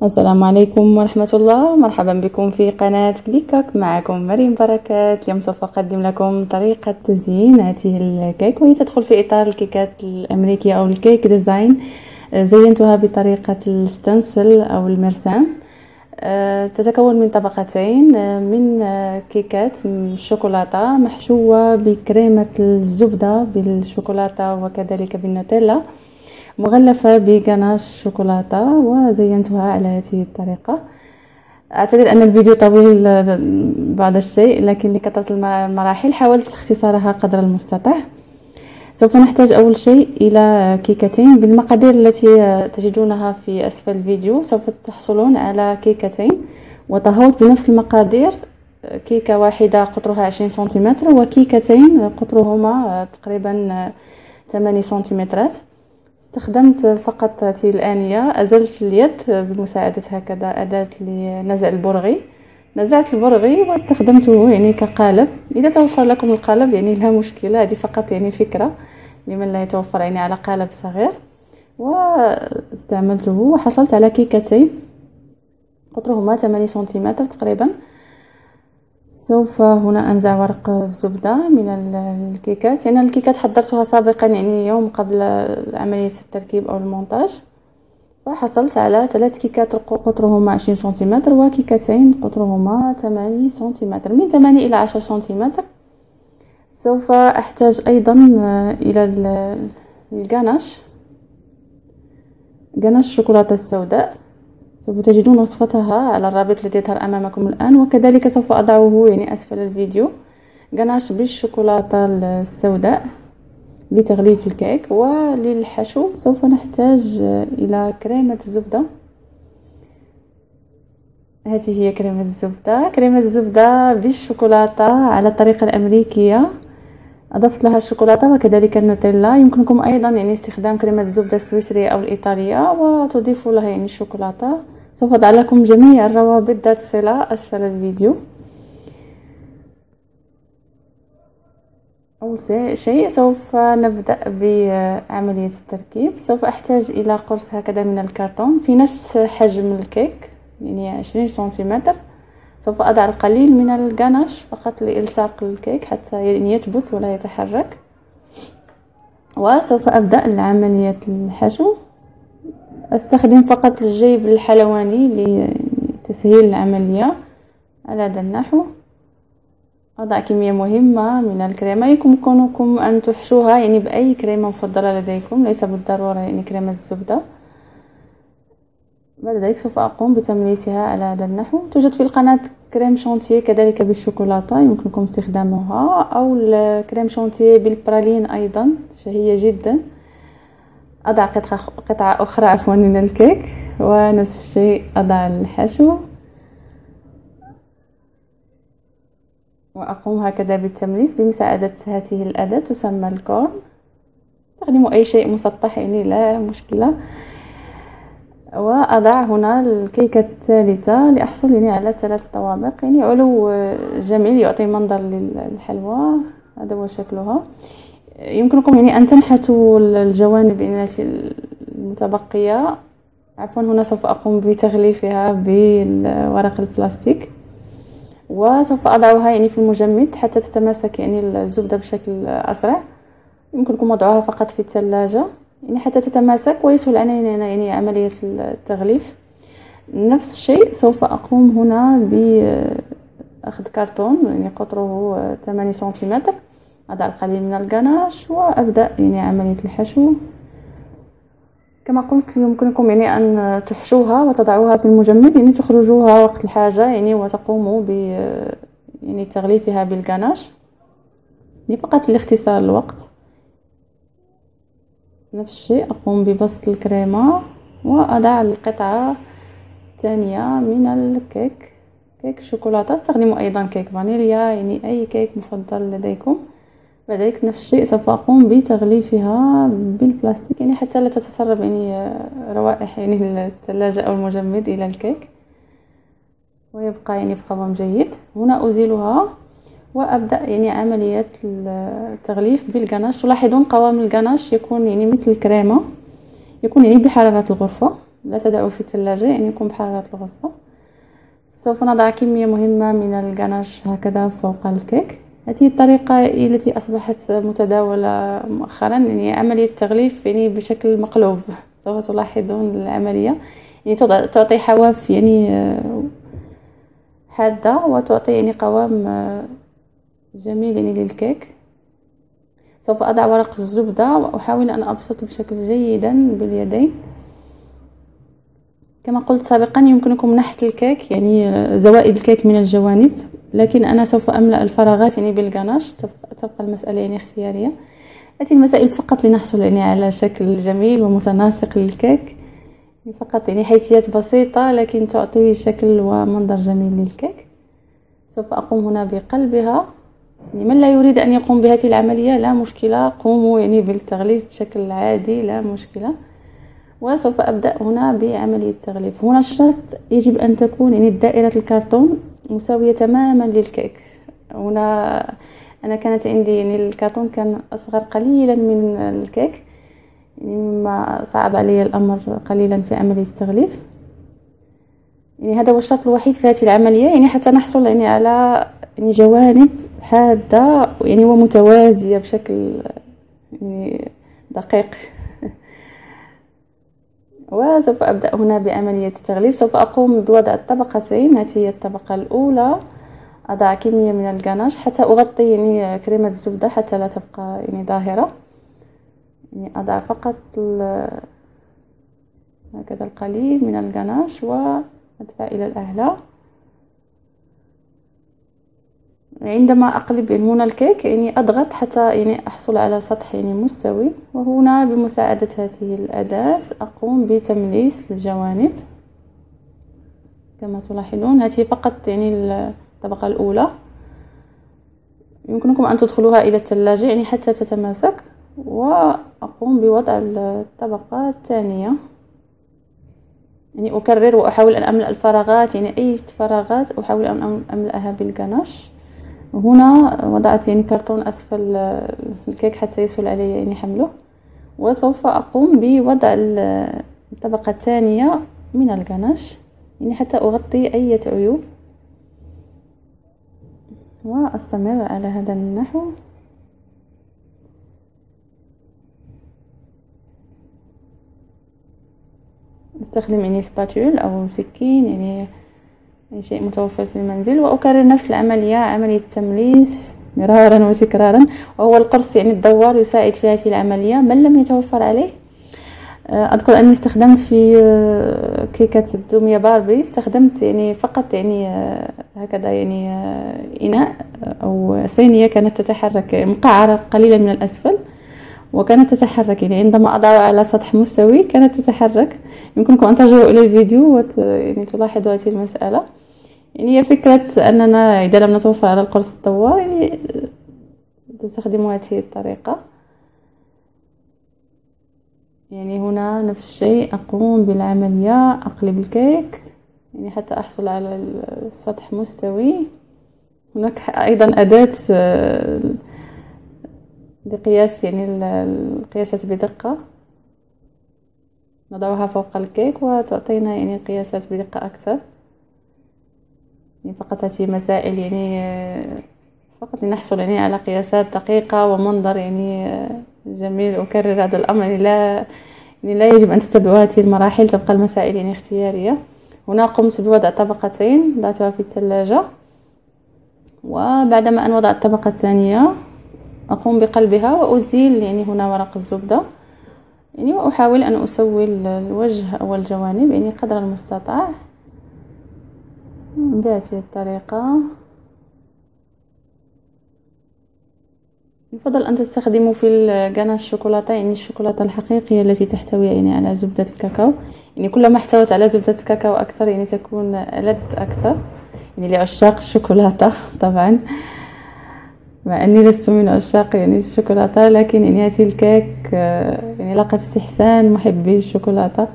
السلام عليكم ورحمة الله. مرحبا بكم في قناة كليكوك. معكم مريم بركات. اليوم سوف أقدم لكم طريقة تزيين هذه الكيك، وهي تدخل في إطار الكيكات الأمريكية أو الكيك ديزاين. زينتها بطريقة الستنسل أو المرسام. تتكون من طبقتين من كيكات الشوكولاتة محشوة بكريمة الزبدة بالشوكولاتة وكذلك بالنوتيلا، مغلفة بغناش شوكولاتة، وزينتها على هذه الطريقة. أعتذر أن الفيديو طويل بعض الشيء، لكن لكثرة المراحل حاولت اختصارها قدر المستطاع. سوف نحتاج أول شيء إلى كيكتين بالمقادير التي تجدونها في أسفل الفيديو. سوف تحصلون على كيكتين وطهوت بنفس المقادير، كيكة واحدة قطرها 20 سنتيمتر وكيكتين قطرهما تقريبا 8 سنتيمترات. استخدمت فقط هذه الآنية، أزلت اليد بمساعدة هكذا أداة لنزع البرغي. نزعت البرغي واستخدمته يعني كقالب. إذا توفر لكم القالب يعني لا مشكلة، هذه فقط يعني فكرة لمن لا يتوفر يعني على قالب صغير. واستعملته وحصلت على كيكتين قطرهما 8 سنتيمتر تقريبا. سوف هنا أنزع ورق الزبدة من الكيكات. يعني الكيكات حضرتها سابقا يعني يوم قبل عملية التركيب أو المونتاج، وحصلت على 3 كيكات قطرهما 20 سنتيمتر وكيكتين قطرهما 8 سنتيمتر، من 8 إلى 10 سنتيمتر. سوف أحتاج أيضا إلى الغناش، غناش الشوكولاتة السوداء. سوف تجدون وصفتها على الرابط الذي يظهر أمامكم الآن، وكذلك سوف أضعه يعني أسفل الفيديو. غناش بالشوكولاتة السوداء لتغليف الكيك. وللحشو سوف نحتاج إلى كريمة الزبدة. هذه هي كريمة الزبدة، كريمة الزبدة بالشوكولاتة على الطريقة الأمريكية. أضفت لها الشوكولاتة وكذلك النوتيلا. يمكنكم أيضا يعني استخدام كريمة الزبدة السويسرية أو الإيطالية وتضيفوا لها يعني الشوكولاتة. سوف أضع لكم جميع الروابط ذات صلة أسفل الفيديو. أول شيء سوف نبدأ بعملية التركيب. سوف أحتاج إلى قرص هكذا من الكرتون في نفس حجم الكيك يعني 20 سنتيمتر. سوف أضع القليل من الغناش فقط لإلصاق الكيك حتى يعني يثبت ولا يتحرك. وسوف أبدأ عملية الحشو. أستخدم فقط الجيب الحلواني لتسهيل العملية على هذا النحو. أضع كمية مهمة من الكريمة. يمكنكم أن تحشوها يعني بأي كريمة مفضلة لديكم، ليس بالضرورة يعني كريمة الزبدة. بعد ذلك سوف أقوم بتمليسها على هذا النحو. توجد في القناة كريم شانتيه كذلك بالشوكولاتة، يمكنكم استخدامها، أو الكريم شانتيه بالبرالين أيضا شهية جدا. أضع قطعة أخرى عفوا من الكيك، ونفس الشيء أضع الحشو وأقوم هكذا بالتمليس بمساعدة هذه الأداة تسمى الكورن. استخدموا أي شيء مسطح يعني لا مشكلة. وأضع هنا الكيكة الثالثة لأحصل يعني على 3 طوابق، يعني علو جميل يعطي منظر للحلوى. هذا هو شكلها. يمكنكم يعني أن تنحتوا الجوانب المتبقية. عفوا هنا سوف أقوم بتغليفها بورق البلاستيك، وسوف أضعها يعني في المجمد حتى تتماسك يعني الزبدة بشكل أسرع. يمكنكم وضعها فقط في الثلاجة يعني حتى تتماسك ويسهل علينا يعني عملية التغليف. نفس الشيء سوف أقوم هنا بأخذ كرتون يعني قطره 8 سنتيمتر. أضع القليل من الغناش وأبدأ يعني عملية الحشو. كما قلت يمكنكم يعني أن تحشوها وتضعوها في المجمد، يعني تخرجوها وقت الحاجة يعني وتقوموا ب يعني تغليفها بالغناش فقط لاختصار الوقت. نفس الشيء أقوم ببسط الكريمة وأضع القطعة الثانية من الكيك، كيك الشوكولاتة. استخدموا أيضا كيك فانيليا يعني أي كيك مفضل لديكم. بعد ذلك نفس الشيء سوف أقوم بتغليفها بالبلاستيك يعني حتى لا تتسرب يعني روائح يعني الثلاجة أو المجمد إلى الكيك، ويبقى يعني بقوام جيد. هنا أزيلها وأبدأ يعني عملية التغليف بالغناش. تلاحظون قوام الغناش يكون يعني مثل الكريمة، يكون يعني بحرارة الغرفة. لا تدعوه في الثلاجة، يعني يكون بحرارة الغرفة. سوف نضع كمية مهمة من الجناش هكذا فوق الكيك. هذه الطريقة التي أصبحت متداولة مؤخرا، يعني عملية التغليف يعني بشكل مقلوب. سوف تلاحظون العملية، يعني تعطي حواف يعني حادة، وتعطي يعني قوام جميل يعني للكيك. سوف أضع ورق الزبدة وأحاول أن أبسط بشكل جيدا باليدين. كما قلت سابقا يمكنكم نحت الكيك، يعني زوائد الكيك من الجوانب، لكن أنا سوف أملأ الفراغات يعني بالغناش. تبقى المسألة يعني اختيارية. هذه المسائل فقط لنحصل يعني على شكل جميل ومتناسق للكيك، فقط يعني حيثيات بسيطة لكن تعطي شكل ومنظر جميل للكيك. سوف أقوم هنا بقلبها. يعني من لا يريد أن يقوم بهذه العملية لا مشكلة، قوموا يعني بالتغليف بشكل عادي لا مشكلة. وسوف أبدأ هنا بعملية التغليف. هنا الشرط يجب أن تكون يعني دائرة الكرتون مساوية تماما للكيك. هنا أنا كانت عندي يعني الكرتون كان أصغر قليلا من الكيك، يعني مما صعب علي الأمر قليلا في عملية التغليف. يعني هذا هو الشرط الوحيد في هذه العملية، يعني حتى نحصل يعني على يعني جوانب حادة يعني ومتوازية بشكل يعني دقيق. وسوف أبدأ هنا بعملية التغليف. سوف أقوم بوضع الطبقتين. هذه هي الطبقة الأولى، أضع كمية من الجناش حتى أغطي يعني كريمة الزبدة حتى لا تبقى يعني ظاهرة. يعني أضع فقط هكذا القليل من الجناش وأدفع إلى الأعلى. عندما أقلب هنا الكيك يعني أضغط حتى يعني أحصل على سطح يعني مستوي، وهنا بمساعدة هذه الأداة أقوم بتمليس الجوانب كما تلاحظون. هذه فقط يعني الطبقة الأولى، يمكنكم أن تدخلوها إلى الثلاجة يعني حتى تتماسك. وأقوم بوضع الطبقة الثانية، يعني أكرر وأحاول أن أملأ الفراغات، يعني أي فراغات أحاول أن أملأها بالجناش. هنا وضعت يعني كرتون أسفل الكيك حتى يسهل علي يعني حمله. وسوف أقوم بوضع الطبقة الثانية من الجناش يعني حتى أغطي أي عيوب، وأستمر على هذا النحو. استخدم يعني سباتول أو سكين، يعني أي شيء متوفر في المنزل، وأكرر نفس العملية، عملية التمليس مرارا وتكرارا. وهو القرص يعني الدوار يساعد في هذه العملية. من لم يتوفر عليه، أذكر أني استخدمت في كيكة الدمية باربي، استخدمت يعني فقط يعني هكذا يعني إناء أو صينية كانت تتحرك مقعرة قليلا من الأسفل، وكانت تتحرك يعني عندما أضعها على سطح مستوي كانت تتحرك. يمكنكم أن ترجعوا إلى الفيديو يعني تلاحظوا هذه المسألة. يعني هي فكرة أننا إذا لم نتوفر على القرص الدوار يعني تستخدموا هذه الطريقة. يعني هنا نفس الشيء، أقوم بالعملية، أقلب الكيك يعني حتى أحصل على السطح مستوي. هناك أيضا أداة لقياس يعني القياسات بدقة، نضعها فوق الكيك وتعطينا يعني قياسات بدقة أكثر. يعني فقط هذه مسائل يعني فقط لنحصل يعني على قياسات دقيقة ومنظر يعني جميل. أكرر هذا الأمر، يعني لا يجب أن تتبعوا هذه المراحل، تبقى المسائل يعني اختيارية. هنا قمت بوضع طبقتين ضعتها في الثلاجة، وبعدما أن وضعت الطبقة الثانية أقوم بقلبها وأزيل يعني هنا ورق الزبدة، يعني وأحاول أن أسوي الوجه أو الجوانب يعني قدر المستطاع بهذه الطريقة. يفضل أن تستخدموا في الجناش الشوكولاتة يعني الشوكولاتة الحقيقية التي تحتوي يعني على زبدة الكاكاو. يعني كلما احتوت على زبدة الكاكاو أكثر يعني تكون ألذ أكثر، يعني لعشاق الشوكولاتة طبعا، مع أني لست من عشاق يعني الشوكولاتة، لكن يعني هذه الكيك يعني لقد استحسان محبي الشوكولاتة.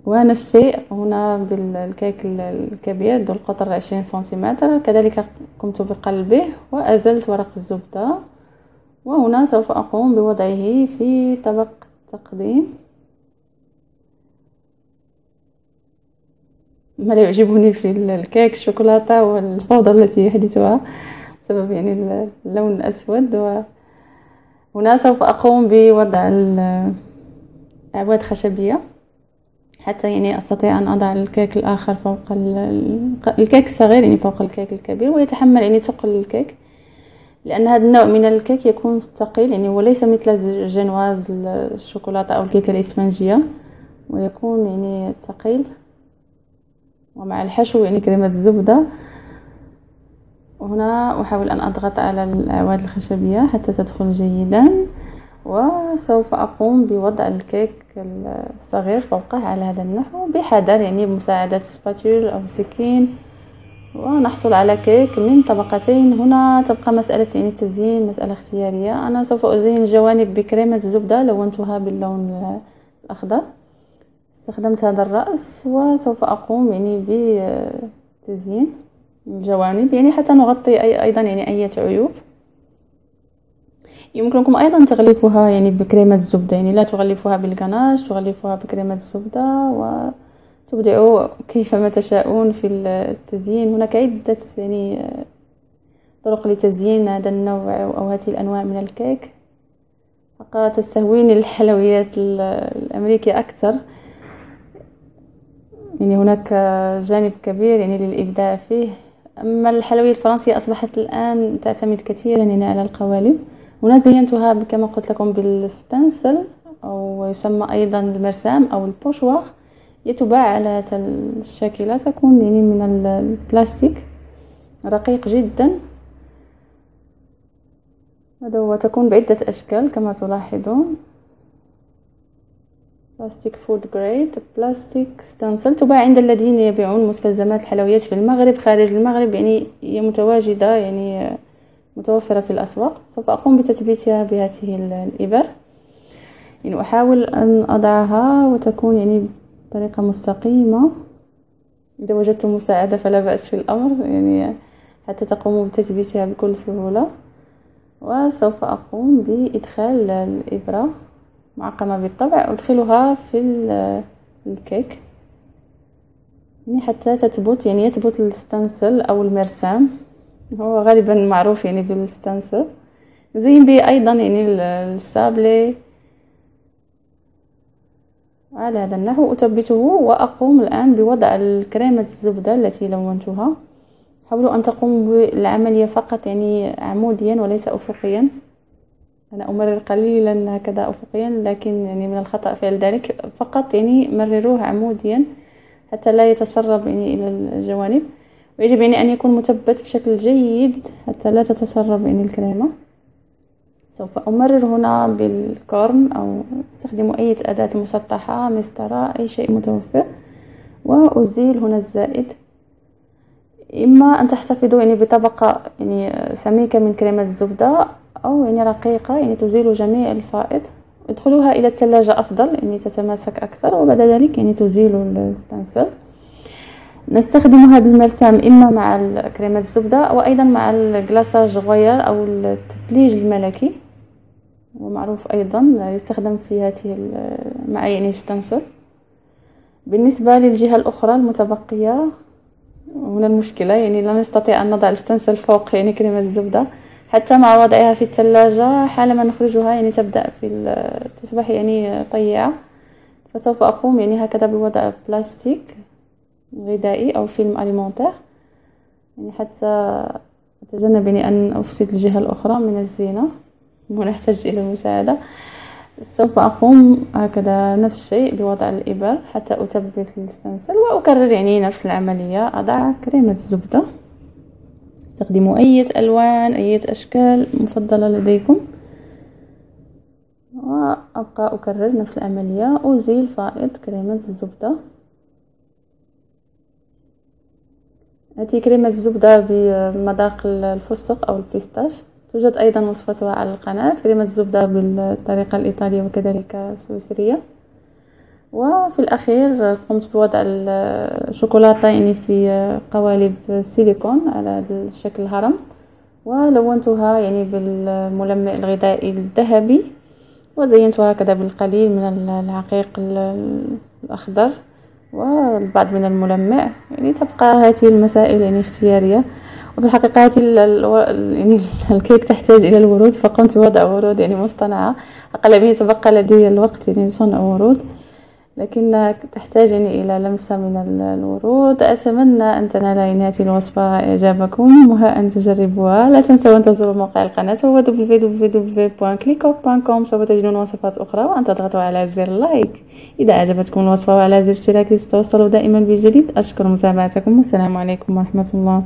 ونفس الشيء هنا بالكيك الكبير ذو القطر 20 سنتيمتر، كذلك قمت بقلبه وأزلت ورق الزبدة. وهنا سوف أقوم بوضعه في طبق تقديم. ما لا يعجبني في الكيك الشوكولاتة والفوضى التي يحدثها بسبب يعني اللون الأسود. وهنا سوف أقوم بوضع أعواد خشبية حتى يعني أستطيع أن أضع الكيك الآخر فوق الكيك الصغير يعني فوق الكيك الكبير، ويتحمل يعني ثقل الكيك، لأن هذا النوع من الكيك يكون ثقيل يعني وليس مثل الجينواز الشوكولاتة أو الكيكة الإسفنجية، ويكون يعني ثقيل. ومع الحشو يعني كريمة الزبدة. وهنا أحاول أن أضغط على الأعواد الخشبية حتى تدخل جيدا، وسوف أقوم بوضع الكيك الصغير فوقه على هذا النحو بحذر يعني بمساعدة سباتول أو سكين، ونحصل على كيك من طبقتين. هنا تبقى مسألة يعني التزيين مسألة اختيارية. أنا سوف أزين الجوانب بكريمة الزبدة، لونتها باللون الأخضر، استخدمت هذا الرأس، وسوف أقوم يعني بتزيين الجوانب يعني حتى نغطي أيضا يعني أي عيوب. يمكنكم أيضا تغليفها يعني بكريمة الزبدة، يعني لا تغلفوها بالغناش، تغلفوها بكريمة الزبدة وتبدعوا كيفما تشاءون في التزيين. هناك عدة يعني طرق لتزيين هذا النوع أو هذه الأنواع من الكيك. فقط تستهويني الحلويات الأمريكية أكثر، يعني هناك جانب كبير يعني للإبداع فيه. أما الحلويات الفرنسية أصبحت الآن تعتمد كثيرا يعني على القوالب. هنا زينتها كما قلت لكم بالستنسل، أو يسمى أيضا المرسام أو البوشوار، يتباع على هذا الشاكلة، تكون يعني من البلاستيك رقيق جدا. هذا هو، تكون بعدة أشكال كما تلاحظون، بلاستيك فود جريد، بلاستيك ستانسل. تباع عند الذين يبيعون مستلزمات الحلويات في المغرب، خارج المغرب يعني هي متواجدة يعني متوفرة في الأسواق. سوف أقوم بتثبيتها بهذه الإبر، يعني أحاول أن أضعها وتكون يعني بطريقة مستقيمة. إذا وجدتم مساعدة فلا بأس في الأمر، يعني حتى تقوموا بتثبيتها بكل سهولة. وسوف أقوم بإدخال الإبرة معقمة بالطبع، أدخلها في الكيك يعني حتى تثبت، يعني يثبت الستنسل أو المرسام، هو غالبا معروف يعني بالستنسل. نزين به أيضا يعني السابلي على هذا النحو، أثبته. وأقوم الآن بوضع الكريمة الزبدة التي لونتها. حاولوا أن تقوموا بالعملية فقط يعني عموديا وليس أفقيا. أنا أمرر قليلا هكذا أفقيا، لكن يعني من الخطأ فعل ذلك. فقط يعني مرروه عموديا حتى لا يتسرب يعني إلى الجوانب، ويجب يعني أن يكون مثبت بشكل جيد حتى لا تتسرب يعني الكريمة. سوف أمرر هنا بالكورن، أو استخدموا أي أداة مسطحة، مسطرة، أي شيء متوفر، وأزيل هنا الزائد. إما أن تحتفظوا يعني بطبقة يعني سميكة من كريمة الزبدة، أو يعني رقيقة يعني تزيل جميع الفائض. ادخلوها إلى الثلاجة أفضل يعني تتماسك أكثر، وبعد ذلك يعني تزيل الستنسل. نستخدم هذا المرسام إما مع كريمة الزبدة وأيضا مع الجلاساج غوير أو التثليج الملكي، ومعروف أيضا يستخدم في هذه مع يعني ستنسل. بالنسبة للجهة الأخرى المتبقية، هنا المشكلة يعني لا نستطيع أن نضع الستنسل فوق يعني كريمة الزبدة حتى مع وضعها في الثلاجة. حالما نخرجها يعني تبدأ تصبح يعني طيعة. فسوف أقوم يعني هكذا بوضع بلاستيك غذائي أو فيلم أليمونتير، يعني حتى أتجنب يعني أن أفسد الجهة الأخرى من الزينة ونحتاج إلى المساعدة. سوف أقوم هكذا نفس الشيء بوضع الإبر حتى أثبت الستنسل، وأكرر يعني نفس العملية. أضع كريمة الزبدة، استخدموا أي ألوان أي أشكال مفضلة لديكم، وأبقى أكرر نفس العملية. أزيل فائض كريمة الزبدة. هذه كريمة الزبدة بمذاق الفستق أو البيستاش، توجد أيضا وصفتها على القناة. كريمة الزبدة بالطريقة الإيطالية وكذلك السويسرية. وفي الأخير قمت بوضع الشوكولاتة يعني في قوالب سيليكون على هذا الشكل هرم، ولونتها يعني بالملمع الغذائي الذهبي، وزينتها هكذا بالقليل من العقيق الأخضر والبعض من الملمع. يعني تبقى هذه المسائل يعني اختيارية. وفي الحقيقة هذه يعني الكيك تحتاج إلى الورود، فقمت بوضع ورود يعني مصطنعة. أقل من يتبقى لدي الوقت يعني لصنع ورود، لكن تحتاج يعني إلى لمسة من الورود. أتمنى أن تنال يعني هذه الوصفة إعجابكم، وها أن تجربوها. لا تنسوا أن تزوروا موقع القناة هو www.clickok.com. سوف تجدون وصفات أخرى، وأن تضغطوا على زر لايك إذا أعجبتكم الوصفة، وعلى زر اشتراك لتتوصلوا دائما بالجديد. أشكر متابعتكم، والسلام عليكم ورحمة الله.